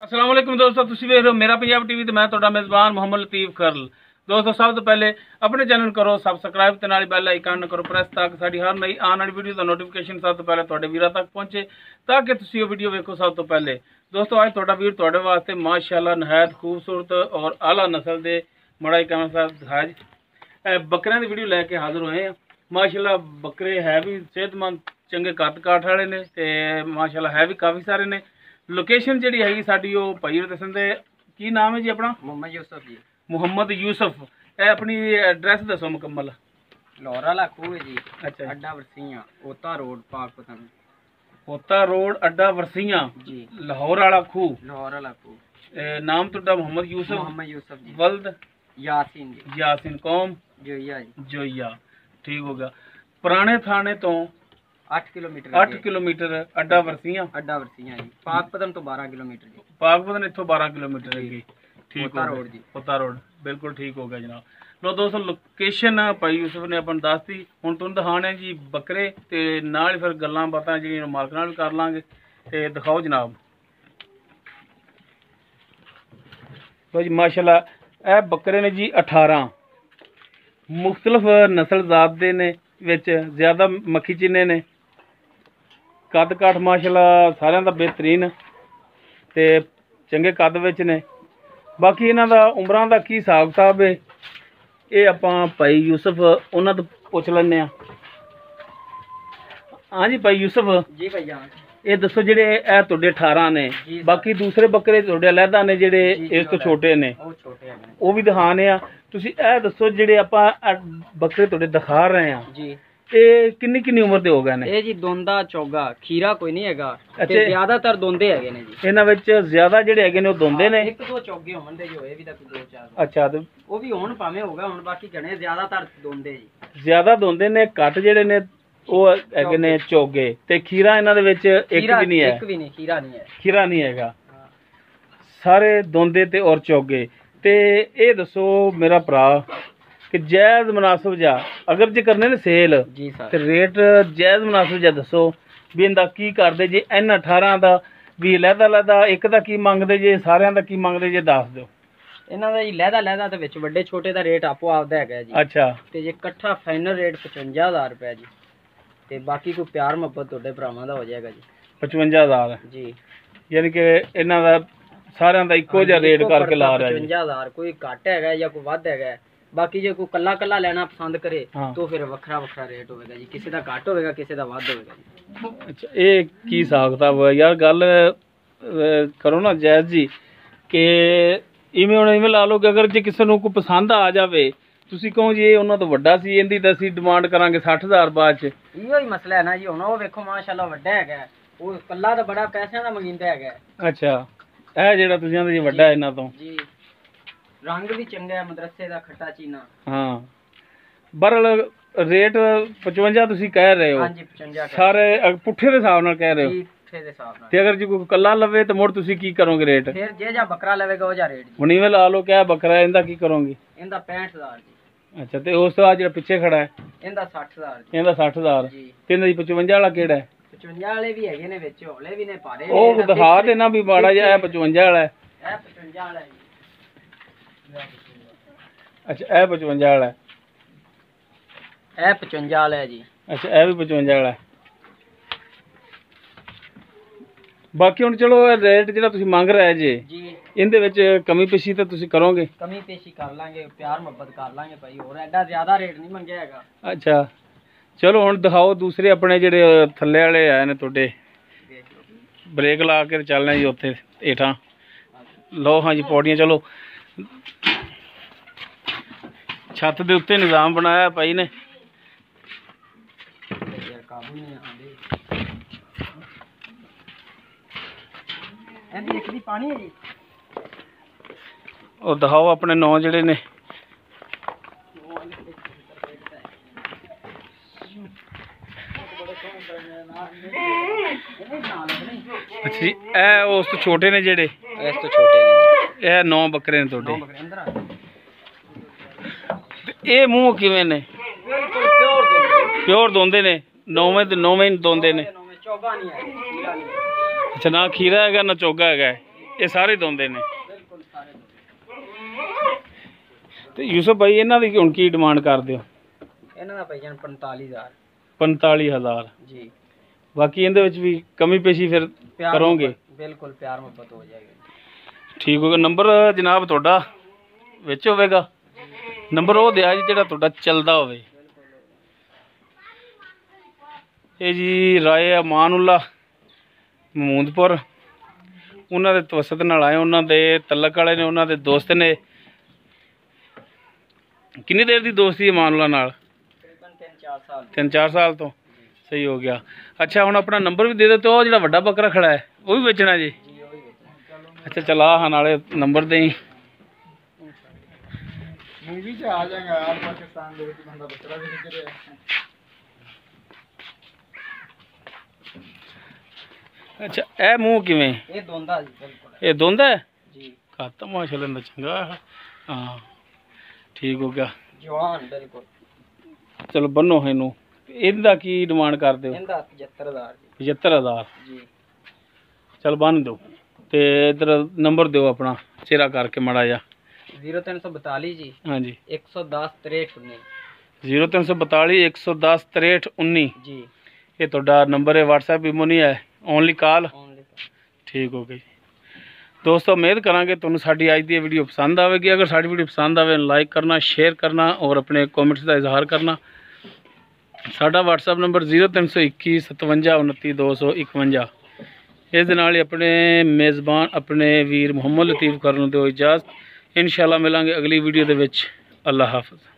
अस्सलाम वालेकुम दोस्तों, तुसीं वेख रहे हो मेरा पंजाब टीवी ते मैं तुहाडा मेज़बान मोहम्मद लतीफ़ खरल। दोस्तों सब तो पहले अपने चैनल करो सबसक्राइब ते नाल बैल आइकन करो प्रेस ताकि साडी हर नई आने वाली वीडियो का नोटिफिकेशन सब तो पहले तुहाडे वीरां तक पहुंचे ताकि तुसीं वो वीडियो वेखो सब तो पहले। दोस्तों अज तुहाडा वीर तुहाडे वास्ते माशाअल्लाह नहायत खूबसूरत और आला नस्ल के मड़ा कैमरा साहब दिखाज बकरियां की वीडियो लैके हाजिर होए हैं। माशाअल्लाह बकरे है भी सेहतमंद चंगे कद काठ वाले ने ते माशाअल्लाह है भी काफ़ी सारे ने। लोकेशन जी हैगी साडी वो भाई दसन दे की नाम है जी अपना? मोहम्मद यूसुफ जी। मुहम्मद यूसुफ। ए अपनी एड्रैस दसो मुकम्मल। लाहौर वाला खूह है जी। अच्छा, अड्डा वरसियां ओता रोड पाकपतन। ओता रोड अड्डा वरसियां जी, लाहौर वाला खूह। लाहौर वाला खूह। नाम तुहाडा मोहम्मद यूसुफ? मोहम्मद यूसुफ जी। वल्द यासीन जी। यासीन। कौम जोइया जी। जोइया। ठीक हो गया। पुराने थाने तो 8 किलोमीटर। 8 किलोमीटर अड्डा वरसियां। अड्डा वरसियां जी। पाकपतन तो 12 किलोमीटर जी। पाकपतन इत्थों 12 किलोमीटर है। ठीक ओता रोड जी। ओता रोड बिल्कुल ठीक हो गया जनाब। लो दोस्तों लोकेशन भाई यूसुफ ने अपन दस दी। हुण तुहानूं दिखाने जी बकरे ते नाल ही फिर गल्लां बातां जिहड़ियां मालक नाल भी कर लांगे ते दिखाओ जनाब। तो जी माशाल्लाह ए बकरे ने जी 18 मुख्तलिफ नस्ल जात दे ने विच ज़्यादा मक्खी चिन्ने ने कद काठ माशाल्लाह सारिਆਂ ਦਾ बेहतरीन ते चंगे कद विच ने। बाकी इन्हां दा उमरां दा की हिसाब किताब है ये आपां भाई यूसुफ उन्हां तो पुछ लैने आ। हाँ जी भाई यूसुफ जी भैया ये दसो जेडे ए तुहाडे 18 ने बाकी दूसरे बकरे तुहाडे अलहदा ने जेडे इस तो छोटे ने वो भी दिखाने आ। तुसीं ए दसो जेडे आपां बकरे तुहाडे दिखा रहे हैं जी ये किन्नी किन्नी उम्र दे हो गए ने? ये जी दोंदा चौगा खीरा कोई नहीं हैगा ते ज्यादातर दोंदे हैगे ने जी। इन्हां विच ज्यादा जेडे हैगे ने वो दोंदे ने। एक दो चौगे होण दे जो भी तक दो चार। अच्छा ते वो भी होण भाਵੇਂ होगा हुण बाकी घणे ज्यादातर दोंदे जी। ज्यादा दोंदे ने घट जेडे ने वो हैगे ने चौगे ते खीरा इन्हां दे विच एक भी नहीं है। एक भी नहीं खीरा नहीं है। खीरा नहीं हैगा सारे दोंदे ते और चौगे। ते ये दसो मेरा भरा कि जायज़ मुनासिब जा अगर जे करने ने सेल जी सर ते रेट जायज़ मुनासिब जा दसो भी इंदा की करदे जे इन 18 दा भी लहदा एक दा की मंगदे जे सारिਆਂ दा की मंगदे जे दस दिओ। ਇਹਨਾਂ ਦਾ ਜੀ ਲਹਿਦਾ ਤੇ ਵਿੱਚ ਵੱਡੇ ਛੋਟੇ ਦਾ ਰੇਟ ਆਪੋ ਆਪਦਾ ਹੈਗਾ ਜੀ। ਅੱਛਾ ਤੇ ਜੇ ਇਕੱਠਾ ਫਾਈਨਲ ਰੇਟ 55000 ਰੁਪਏ ਜੀ ਤੇ ਬਾਕੀ ਕੋਈ ਪਿਆਰ ਮੁਹੱਬਤ ਤੁਹਾਡੇ ਭਰਾਵਾਂ ਦਾ ਹੋ ਜਾਏਗਾ ਜੀ 55000 ਜੀ। ਯਾਨੀ ਕਿ ਇਹਨਾਂ ਦਾ ਸਾਰਿਆਂ ਦਾ ਇੱਕੋ ਜਿਹਾ ਰੇਟ ਕਰਕੇ ਲਾ ਰਿਹਾ ਜੀ। 55000 ਕੋਈ ਘੱਟ ਹੈਗਾ ਜਾਂ ਕੋਈ ਵੱਧ ਹੈਗਾ। ਬਾਕੀ ਜੇ ਕੋਈ ਕੱਲਾ ਲੈਣਾ ਪਸੰਦ ਕਰੇ ਤਾਂ ਫਿਰ ਵੱਖਰਾ ਰੇਟ ਹੋਵੇਗਾ ਜੀ। ਕਿਸੇ ਦਾ ਘੱਟ ਹੋਵੇਗਾ ਕਿਸੇ ਦਾ ਵੱਧ ਹੋਵੇਗਾ ਜੀ। ਅੱਛਾ ਇਹ ਕੀ ਹਿਸਾਬ ਕਿਤਾਬ ਹੈ ਯਾਰ? ਗੱਲ ਕਰੋ ਨਾ ਜਾਇਜ਼ ਜੀ ਕਿ ਇਵੇਂ ਹੁਣ ਇਵੇਂ ਲਾ ਲਓ ਕਿ ਅਗਰ ਜੇ ਕਿਸੇ ਨੂੰ ਕੋਈ ਪਸੰਦ ਆ ਜਾਵੇ ਤੁਸੀਂ ਕਹੋ ਜੀ ਇਹ ਉਹਨਾਂ ਤੋਂ ਵੱਡਾ ਸੀ ਇਹਦੀ ਤਾਂ ਅਸੀਂ ਡਿਮਾਂਡ ਕਰਾਂਗੇ 60000 ਬਾਅਦ ਚ। ਇਹੋ ਹੀ ਮਸਲਾ ਹੈ ਨਾ ਜੀ। ਹੁਣ ਉਹ ਵੇਖੋ ਮਾਸ਼ਾਅੱਲਾ ਵੱਡਾ ਹੈਗਾ ਉਹ ਕੱਲਾ ਤਾਂ ਬੜਾ ਪੈਸਿਆਂ ਦਾ ਮੰਗਿੰਦਾ ਹੈਗਾ। ਅੱਛਾ ਇਹ ਜਿਹੜਾ ਤੁਸੀਂ ਕਹਿੰਦੇ ਜੀ ਵੱਡਾ ਇਹਨਾਂ ਤੋਂ ਜੀ रंग भी चंगा है मदरसे दा खट्टा चीना। हाँ बरल रेट 55 ਤੁਸੀਂ ਕਹਿ ਰਹੇ ਹੋ? ਹਾਂਜੀ 55 ਸਾਰੇ ਪੁੱਠੇ ਦੇ ਹਿਸਾਬ ਨਾਲ ਕਹਿ ਰਹੇ ਹੋ? ਜੀ ਪੁੱਠੇ ਦੇ ਹਿਸਾਬ ਨਾਲ। ਤੇ ਅਗਰ ਜੇ ਕੋਈ ਕੱਲਾ ਲਵੇ ਤਾਂ ਮੁੜ ਤੁਸੀਂ ਕੀ ਕਰੋਗੇ ਰੇਟ? ਫਿਰ ਜੇ ਜਾਂ ਬੱਕਰਾ ਲਵੇਗਾ ਉਹ ਜਾਂ ਰੇਟ ਜੀ। ਹੁਣ ਇਵੇਂ ਲਾ ਲਓ ਕਿ ਬੱਕਰਾ ਇਹਦਾ ਕੀ ਕਰੋਗੇ? ਇਹਦਾ 65000 ਜੀ। ਅੱਛਾ ਤੇ ਉਸ ਤੋਂ ਬਾਅਦ ਜਿਹੜਾ ਪਿੱਛੇ ਖੜਾ ਹੈ ਇਹਦਾ 60000 ਜੀ। ਇਹਦਾ 60000 ਜੀ। ਤੇ ਇਹਦਾ 55 ਵਾਲਾ ਕਿਹੜਾ ਹੈ? 55 ਵਾਲੇ ਵੀ ਹੈਗੇ ਨੇ ਵਿੱਚ ਹੌਲੇ ਵੀ ਨੇ ਭਾਰੇ ਉਹ ਦਿਖਾ ਦੇਣਾ ਵੀ ਮਾੜਾ ਜਿਹਾ ਇਹ 55 ਵਾਲਾ ਹੈ। ਇਹ 55 ਵਾਲਾ ਹੈ। अच्छा ए 55 वाला है। ए 55 वाला है जी। अच्छा ए भी 55 वाला है। बाकी हुण चलो रेट जिहड़ा तुसीं मंग रहे जे जी इहदे विच कमी पेशी तो तुसीं करोगे? कमी पेशी कर लांगे प्यार मोहब्बत कर लांगे भाई और एडा ज्यादा रेट नहीं मंगया हैगा। अच्छा चलो हुण दिखाओ दूसरे अपने जिहड़े थल्ले वाले आए ने तुहाडे ब्रेक ला के चलने जी उत्थे हेठां लो। हाँ जी पौड़ियां चलो छत दे उत्ते निज़ाम बनाया भाई ने। और दिखाओ अपने नौ जड़े ने। अच्छा जी ए उस तो छोटे ने जेड़े? इस तो छोटे ने। ए 9 बकरे ने तुहाडे। ये मूँह किवें ने? प्योर दोंदे ने? 9वें दोंदे ने? अच्छा ना खीरा है ना चोगा है? ਇਹ ਸਾਰੇ ਦੋਂਦੇ ਨੇ। ਬਿਲਕੁਲ ਸਾਰੇ ਦੋਂਦੇ। ਤੇ ਯੂਸਫ ਭਾਈ ਇਹਨਾਂ ਦੀ ਹੁਣ ਕੀ ਡਿਮਾਂਡ ਕਰਦੇ ਹੋ? ਇਹਨਾਂ ਦਾ ਭਾਈ ਜਾਨ 45000। 45000 ਜੀ। ਬਾਕੀ ਇਹਦੇ ਵਿੱਚ ਵੀ ਕਮੀ ਪੇਸ਼ੀ ਫਿਰ ਕਰੋਗੇ? ਬਿਲਕੁਲ ਪਿਆਰ ਮੁਹੱਬਤ ਹੋ ਜਾਏਗਾ। ਠੀਕ ਹੋਗਾ। ਨੰਬਰ ਜਨਾਬ ਤੁਹਾਡਾ ਵਿੱਚ ਹੋਵੇਗਾ, ਨੰਬਰ ਉਹ ਦਿਆ ਜੀ ਜਿਹੜਾ ਤੁਹਾਡਾ ਚੱਲਦਾ ਹੋਵੇ। ਇਹ ਜੀ ਰਾਏ ਅਮਾਨੁੱਲਾ ਮਹਮੂਦਪੁਰ, ਉਹਨਾਂ ਦੇ ਤਵਸਤ ਨਾਲ ਆਏ, ਉਹਨਾਂ ਦੇ ਤਲਕ ਵਾਲੇ ਨੇ, ਉਹਨਾਂ ਦੇ ਦੋਸਤ ਨੇ। ਕਿੰਨੀ ਦੇਰ ਦੀ ਦੋਸਤੀ ਅਮਾਨੁੱਲਾ ਨਾਲ? 3-4 ਸਾਲ। 3-4 ਸਾਲ ਤੋਂ। ਸਹੀ ਹੋ ਗਿਆ। ਅੱਛਾ ਹੁਣ ਆਪਣਾ ਨੰਬਰ ਵੀ ਦੇ ਦਿਓ। ਤੇ ਉਹ ਜਿਹੜਾ ਵੱਡਾ ਬੱਕਰਾ ਖੜਾ ਹੈ ਉਹ ਵੀ ਵੇਚਣਾ ਜੀ? ਅੱਛਾ ਚਲਾ ਹਾਂ ਨਾਲੇ ਨੰਬਰ ਦੇਈ। मूवी से आ जाएगा यार, पाकिस्तान ਦੇ ਵਿੱਚ ਬੰਦਾ ਬੱਕਰਾ ਵੀ ਨਿਕਲ ਰਿਹਾ। ਅੱਛਾ ਇਹ ਮੂੰਹ ਕਿਵੇਂ? ਇਹ ਦੋਂਦਾ ਜੀ। ਬਿਲਕੁਲ ਇਹ ਦੋਂਦਾ ਜੀ। ਖਾਤਾ ਮਾਸ਼ਾਅੱਲਾ ਦਾ ਚੰਗਾ। ਹਾਂ ਠੀਕ ਹੋ ਗਿਆ। ਜਵਾਨ ਬਿਲਕੁਲ। ਚਲੋ ਬੰਨੋ ਇਹਨੂੰ। ਇਹਦਾ ਕੀ ਡਿਮਾਂਡ ਕਰਦੇ ਹੋ? ਇਹਦਾ 75000 ਜੀ। 75000 ਜੀ। ਚਲ ਬੰਨ ਦਿਓ। ਤੇ ਇਧਰ ਨੰਬਰ ਦਿਓ ਆਪਣਾ ਚਿਹਰਾ ਕਰਕੇ ਮਾੜਾ ਜਿਹਾ। 0342 ਜੀ। ਹਾਂਜੀ 110 6319। 0342 110 6319 ਜੀ। ਇਹ ਤੁਹਾਡਾ ਨੰਬਰ ਹੈ। WhatsApp ਵੀ ਨਹੀਂ ਹੈ, ਓਨਲੀ ਕਾਲ? ਠੀਕ ਹੋ ਗਈ ਦੋਸਤੋ। ਉਮੀਦ ਕਰਾਂਗੇ ਤੁਹਾਨੂੰ ਸਾਡੀ ਅੱਜ ਦੀ ਵੀਡੀਓ ਪਸੰਦ ਆਵੇਗੀ। ਅਗਰ ਸਾਡੀ ਵੀਡੀਓ ਪਸੰਦ ਆਵੇ ਲਾਈਕ ਕਰਨਾ, ਸ਼ੇਅਰ ਕਰਨਾ ਔਰ ਆਪਣੇ ਕਮੈਂਟਸ ਦਾ ਇਜ਼ਹਾਰ ਕਰਨਾ। ਸਾਡਾ WhatsApp ਨੰਬਰ 0321 57 29 251। ਇਸ ਦੇ ਨਾਲ ਹੀ ਆਪਣੇ ਮੇਜ਼ਬਾਨ ਆਪਣੇ ਵੀਰ ਮੁਹੰਮਦ ਲਤੀਫ ਕਰਨ ਨੂੰ ਦਿਓ ਇਜਾਜ਼ਤ। इंशाल्लाह मिलांगे अगली वीडियो दे विच। अल्लाह हाफिज़।